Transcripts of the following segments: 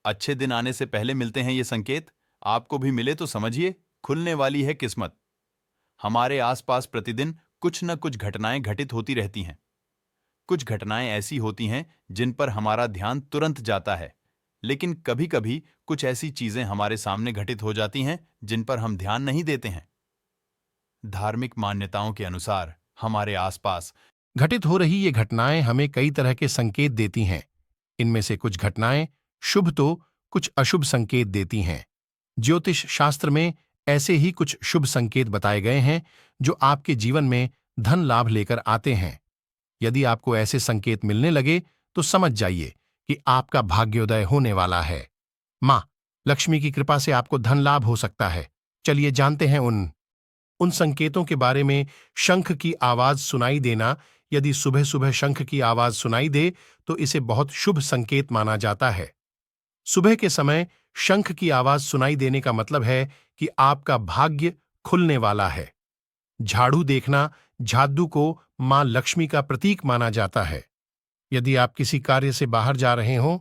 अच्छे दिन आने से पहले मिलते हैं ये संकेत। आपको भी मिले तो समझिए, खुलने वाली है किस्मत। हमारे आसपास प्रतिदिन कुछ न कुछ घटनाएं घटित होती रहती हैं। कुछ घटनाएं ऐसी होती हैं जिन पर हमारा ध्यान तुरंत जाता है, लेकिन कभी-कभी कुछ ऐसी चीजें हमारे सामने घटित हो जाती हैं जिन पर हम ध्यान नहीं देते हैं। धार्मिक मान्यताओं के अनुसार हमारे आसपास घटित हो रही ये घटनाएं हमें कई तरह के संकेत देती हैं। इनमें से कुछ घटनाएं शुभ तो कुछ अशुभ संकेत देती हैं। ज्योतिष शास्त्र में ऐसे ही कुछ शुभ संकेत बताए गए हैं जो आपके जीवन में धन लाभ लेकर आते हैं। यदि आपको ऐसे संकेत मिलने लगे तो समझ जाइए कि आपका भाग्योदय होने वाला है। माँ लक्ष्मी की कृपा से आपको धन लाभ हो सकता है। चलिए जानते हैं उन संकेतों के बारे में। शंख की आवाज सुनाई देना। यदि सुबह सुबह शंख की आवाज सुनाई दे तो इसे बहुत शुभ संकेत माना जाता है। सुबह के समय शंख की आवाज सुनाई देने का मतलब है कि आपका भाग्य खुलने वाला है। झाड़ू देखना। झाड़ू को मां लक्ष्मी का प्रतीक माना जाता है। यदि आप किसी कार्य से बाहर जा रहे हों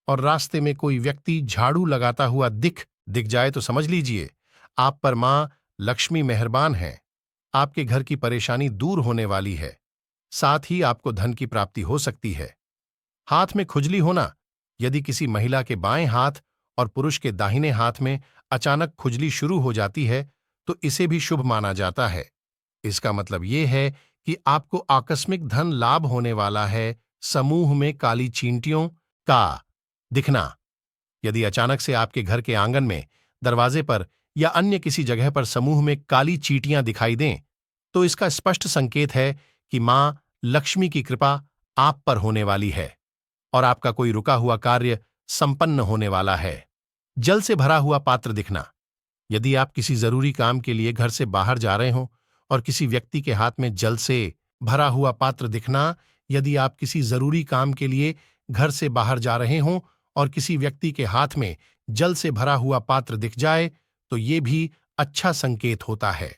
और रास्ते में कोई व्यक्ति झाड़ू लगाता हुआ दिख जाए तो समझ लीजिए आप पर मां लक्ष्मी मेहरबान है। आपके घर की परेशानी दूर होने वाली है। साथ ही आपको धन की प्राप्ति हो सकती है। हाथ में खुजली होना। यदि किसी महिला के बाएं हाथ और पुरुष के दाहिने हाथ में अचानक खुजली शुरू हो जाती है तो इसे भी शुभ माना जाता है। इसका मतलब ये है कि आपको आकस्मिक धन लाभ होने वाला है। समूह में काली चींटियों का दिखना। यदि अचानक से आपके घर के आंगन में, दरवाजे पर या अन्य किसी जगह पर समूह में काली चींटियां दिखाई दें तो इसका स्पष्ट संकेत है कि मां लक्ष्मी की कृपा आप पर होने वाली है और आपका कोई रुका हुआ कार्य संपन्न होने वाला है। जल से भरा हुआ पात्र दिखना। यदि आप किसी जरूरी काम के लिए घर से बाहर जा रहे हों और किसी व्यक्ति के हाथ में जल से भरा हुआ पात्र दिखना। यदि आप किसी जरूरी काम के लिए घर से बाहर जा रहे हों और किसी व्यक्ति के हाथ में जल से भरा हुआ पात्र दिख जाए तो ये भी अच्छा संकेत होता है।